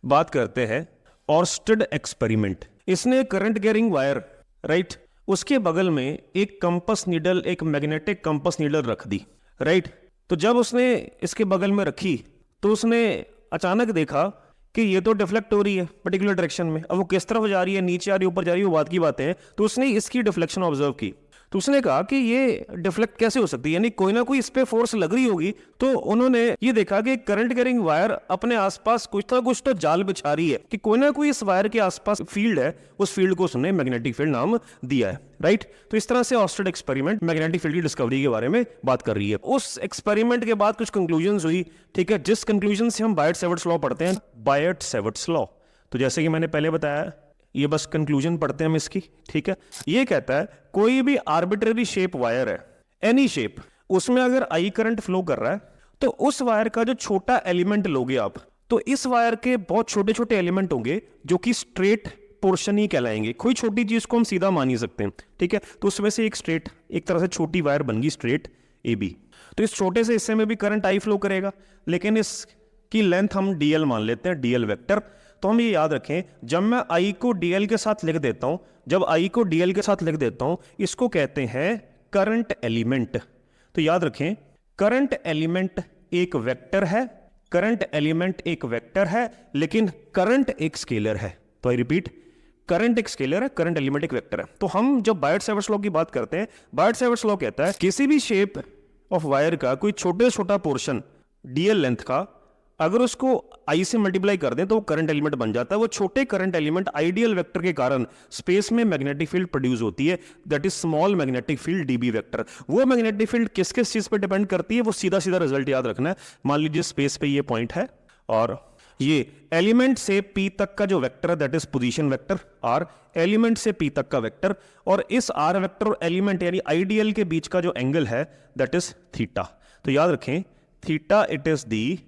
बात करते हैं ऑर्स्टेड एक्सपेरिमेंट। इसने करंट कैरिंग वायर, राइट, उसके बगल में एक कंपास नीडल, एक मैग्नेटिक कंपास नीडल रख दी, राइट। तो जब उसने इसके बगल में रखी तो उसने अचानक देखा कि ये तो डिफ्लेक्ट हो रही है पर्टिकुलर डायरेक्शन में। अब वो किस तरफ जा रही है, नीचे आ रही है, ऊपर जा रही है, वो बात की बातें हैं। तो उसने इसकी डिफ्लेक्शन ऑब्जर्व की। तो उसने कहा कि ये डिफ्लेक्ट कैसे हो सकती है, यानी कोई ना कोई इस पे फोर्स लग रही होगी। तो उन्होंने ये देखा कि करंट कैरिंग वायर अपने आसपास कुछ ना कुछ तो जाल बिछा रही है, कि कोई ना कोई इस वायर के आसपास फील्ड है, उस फील्ड को उसने मैग्नेटिक फील्ड नाम दिया है, राइट। तो इस तरह से ऑर्स्टेड एक्सपेरिमेंट मैग्नेटिक फील्ड की डिस्कवरी के बारे में बात कर रही है। उस एक्सपेरिमेंट के बाद कुछ कंक्लूजन्स हुई, ठीक है, जिस कंक्लूजन से हम बायट-सैवर्ट्स लॉ पढ़ते हैं, बायट-सैवर्ट्स लॉ। तो जैसे कि मैंने पहले बताया, ये बस कंक्लूजन पढ़ते हैं हम इसकी, ठीक है। ये कहता है कोई भी आर्बिट्रेरी शेप वायर है, एनी शेप, उसमें अगर आई करंट फ्लो कर रहा है तो उस वायर का जो छोटा एलिमेंट लोगे आप, तो इस वायर के बहुत छोटे छोटे एलिमेंट होंगे जो कि स्ट्रेट पोर्शन ही कहलाएंगे। कोई छोटी चीज को हम सीधा मान ही सकते हैं, ठीक है। तो उसमें से एक स्ट्रेट, एक तरह से छोटी वायर बन गई स्ट्रेट ए बी। तो इस छोटे से हिस्से में भी करंट आई फ्लो करेगा, लेकिन इसकी लेंथ हम डीएल मान लेते हैं, डीएल वेक्टर। तो हम ये याद रखें, जब मैं आई को डीएल के साथ लिख देता हूं, जब आई को डीएल के साथ लिख देता हूं, इसको कहते हैं करंट एलिमेंट। तो याद रखें, करंट एलिमेंट एक वेक्टर है, करंट एलिमेंट एक वेक्टर है, लेकिन करंट एक स्केलर है। तो आई रिपीट, करंट एक स्केलर है, करंट एलिमेंट एक वेक्टर है। तो हम जब बायट-सैवर्ट्स लॉ की बात करते हैं, बायट-सैवर्ट्स लॉ कहता है किसी भी शेप ऑफ वायर का कोई छोटे से छोटा पोर्शन डीएल लेंथ का, अगर उसको आई से मल्टीप्लाई कर दें तो वो करंट एलिमेंट बन जाता है। वो छोटे करंट एलिमेंट आइडियल वेक्टर के कारण स्पेस में मैग्नेटिक फील्ड प्रोड्यूस होती है, that is small magnetic field dB vector. वो मैग्नेटिक फील्ड किस किस चीज पे डिपेंड करती है, वो सीधा सीधा रिजल्ट याद रखना है। मान लीजिए स्पेस पे ये पॉइंट है और ये एलिमेंट से पी तक का जो वेक्टर है that is position vector R, element से पी तक का वेक्टर, और इस आर वेक्टर और एलिमेंट यानी आइडियल के बीच का जो एंगल है दैट इज थीटा। तो याद रखें, theta it is the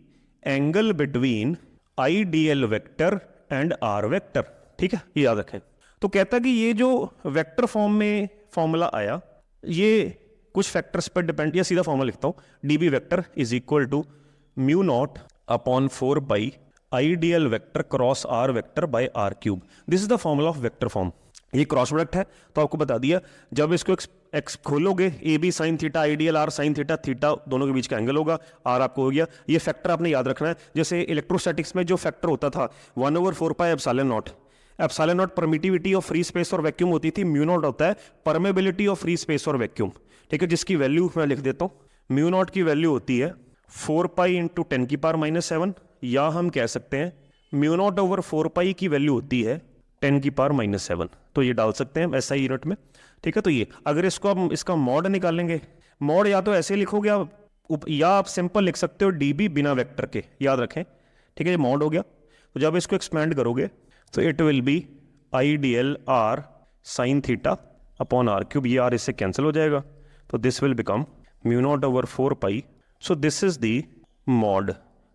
angle between I D L vector and R vector, ठीक है, ये याद रखें। तो कहता है कि ये जो वेक्टर फॉर्म में फॉर्मूला आया, ये कुछ फैक्टर्स पर डिपेंड, या सीधा फॉर्मूला लिखता हूं, DB vector is equal to mu naught upon 4 by ideal vector cross R vector by R cube. This is the formula of vector form. ये क्रॉस प्रोडक्ट है तो आपको बता दिया, जब इसको एक्स खोलोगे, A B sine theta, ideal R sine theta, theta दोनों के बीच का एंगल होगा, आर आपको हो गया। ये फैक्टर आपने याद रखना है। जैसे इलेक्ट्रोस्टैटिक्स में जो फैक्टर होता था 1/4 pi epsilon not, epsilon not permittivity of free space और वैक्यूम होती थी, म्यू नॉट होता है परमेबिलिटी ऑफ फ्री स्पेस और वैक्यूम, ठीक है, जिसकी वैल्यू मैं लिख देता हूं। म्यू नॉट की वैल्यू होती है 4 पाई इंटू 10⁻⁻⁷, या हम कह सकते हैं म्यू नॉट ओवर 4 पाई की वैल्यू होती है 10⁻⁷। तो ये डाल सकते हैं ऐसा ही यूनिट में, ठीक है। तो ये अगर इसको हम इसका मॉड निकालेंगे, मॉड या तो ऐसे लिखोगे आप, या आप सिंपल लिख सकते हो डीबी बिना वेक्टर के, याद रखें, ठीक है। ये मॉड हो गया। तो जब इसको एक्सपेंड करोगे तो it will be I D L R sine theta upon R cube, ये आर इससे कैंसिल हो जाएगा, तो this will become mu naught over 4 pi. So this is the mod.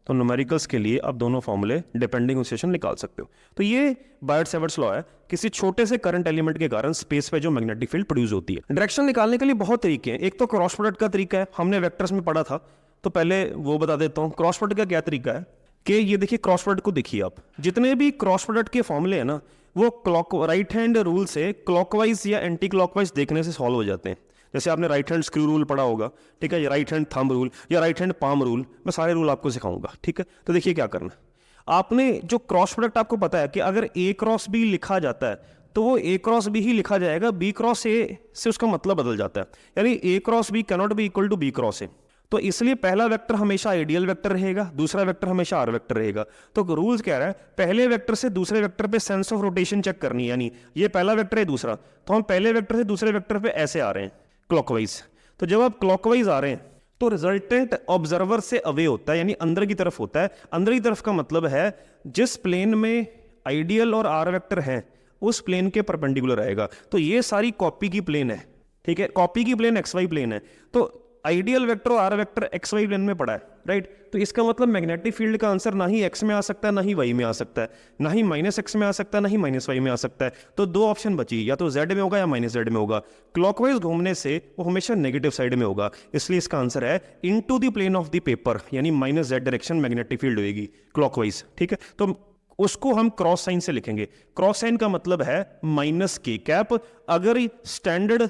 तो न्यूमेरिकल्स के लिए आप दोनों फॉर्मूले डिपेंडिंग सिचुएशन निकाल सकते हो। तो ये बायट-सैवर्ट्स लॉ है, किसी छोटे से करंट एलिमेंट के कारण स्पेस पे जो मैग्नेटिक फील्ड प्रोड्यूस होती है। डायरेक्शन निकालने के लिए बहुत तरीके हैं। एक तो क्रॉस प्रोडक्ट का तरीका है, हमने वेक्टर्स में पढ़ा था, तो पहले वो बता देता हूँ। क्रॉस प्रोडक्ट का क्या तरीका है कि ये देखिए, क्रॉस प्रोडक्ट को देखिए आप, जितने भी क्रॉस प्रोडक्ट के फॉर्मूले हैं ना, वो क्लॉक राइट हैंड रूल से क्लॉकवाइज या एंटी क्लॉकवाइज देखने से सॉल्व हो जाते हैं। जैसे आपने राइट हैंड स्क्रू रूल पढ़ा होगा, ठीक है, या राइट हैंड थंब रूल या राइट हैंड पाम रूल, मैं सारे रूल आपको सिखाऊंगा, ठीक है। तो देखिए क्या करना है, आपने जो क्रॉस प्रोडक्ट आपको पता है कि अगर ए क्रॉस बी लिखा जाता है तो वो ए क्रॉस बी ही लिखा जाएगा, बी क्रॉस ए से उसका मतलब बदल जाता है, यानी A cross B cannot be equal to B cross A. तो इसलिए पहला वेक्टर हमेशा आइडियल वेक्टर रहेगा, दूसरा वेक्टर हमेशा आर वेक्टर रहेगा। तो रूल्स कह रहा है पहले वेक्टर से दूसरे वेक्टर पे सेंस ऑफ रोटेशन चेक करनी है, यानी ये पहला वेक्टर है दूसरा, तो हम पहले वेक्टर से दूसरे वेक्टर पे ऐसे आ रहे हैं क्लॉकवाइज। तो जब आप क्लॉकवाइज आ रहे हैं तो रिजल्टेंट ऑब्जर्वर से अवे होता है, यानी अंदर की तरफ होता है। अंदर की तरफ का मतलब है जिस प्लेन में आइडियल और आर वेक्टर है उस प्लेन के परपेंडिकुलर आएगा। तो ये सारी कॉपी की प्लेन है, ठीक है, कॉपी की प्लेन एक्स वाई प्लेन है। तो आइडियल वेक्टर और R vector X Y plane में पड़ा है, राइट। तो इसका मतलब मैग्नेटिक फील्ड का आंसर ना ही एक्स में आ सकता है ना ही वाई में आ सकता है, ना ही -x में आ सकता है ना ही -y में आ सकता है। तो दो ऑप्शन बची, या तो z में होगा या -z में होगा। क्लॉकवाइज घूमने से वो हमेशा नेगेटिव साइड में होगा, इसलिए इसका आंसर है into the plane of the paper, यानी -z डायरेक्शन मैग्नेटिक फील्ड होगी क्लॉकवाइज, ठीक है। तो उसको हम क्रॉस साइन से लिखेंगे। क्रॉस साइन का मतलब है माइनस के कैप, अगर स्टैंडर्ड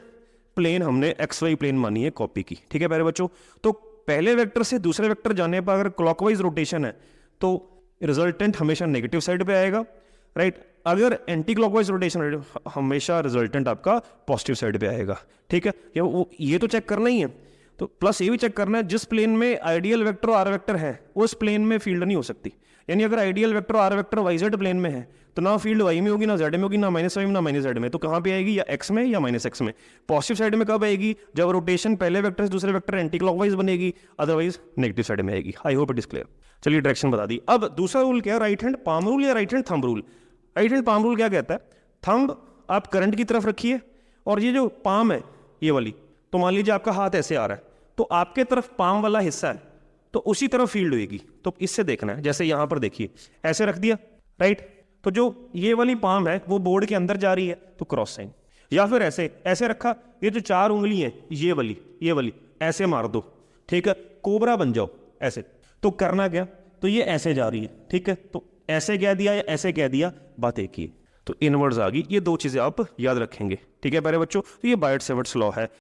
प्लेन हमने एक्स वाई प्लेन मानी है कॉपी की, ठीक है प्यारे बच्चों। तो पहले वेक्टर से दूसरे वेक्टर जाने पर अगर क्लॉकवाइज रोटेशन है तो रिजल्टेंट हमेशा नेगेटिव साइड पे आएगा, राइट। अगर एंटी क्लॉकवाइज रोटेशन हमेशा रिजल्टेंट आपका पॉजिटिव साइड पे आएगा, ठीक है। ये तो चेक करना ही है। तो प्लस ये भी चेक करना है जिस प्लेन में आइडियल वेक्टर और आर वेक्टर है उस प्लेन में फील्ड नहीं हो सकती। यानी अगर आइडियल वेक्टर और R vector Y Z plane में है तो ना फील्ड वाई में होगी, ना जेड में होगी, ना माइनस वाई में, ना माइनस जेड में। तो कहाँ पे आएगी, या एक्स में या माइनस एक्स में। पॉजिटिव साइड में कब आएगी, जब रोटेशन पहले वेक्टर से दूसरे वेक्टर एंटी क्लॉकवाइज बनेगी, अदरवाइज नेगेटिव साइड में आएगी। I hope it is clear. चलिए डायरेक्शन बता दी। अब दूसरा रूल क्या है, राइट हैंड पाम रूल या right hand thumb rule. Right hand palm rule क्या कहता है, थंब आप करंट की तरफ रखिए और ये जो पाम है ये वाली, तो मान लीजिए आपका हाथ ऐसे आ रहा है तो आपके तरफ पाम वाला हिस्सा है तो उसी तरफ फील्ड होगी। तो इससे देखना है, जैसे यहां पर देखिए ऐसे रख दिया, राइट। तो जो ये वाली पाम है वो बोर्ड के अंदर जा रही है तो क्रॉस साइन, या फिर ऐसे ऐसे रखा, ये जो 4 उंगली है ये वाली ऐसे मार दो, ठीक है, कोबरा बन जाओ ऐसे। तो करना क्या, तो ये ऐसे जा रही है, ठीक है, तो ऐसे कह दिया या ऐसे कह दिया, बात एक ही है। तो इनवर्ड्स आ गई। ये 2 चीजें आप याद रखेंगे, ठीक है प्यारे बच्चों। तो ये बायट-सेवर्ट्स लॉ है।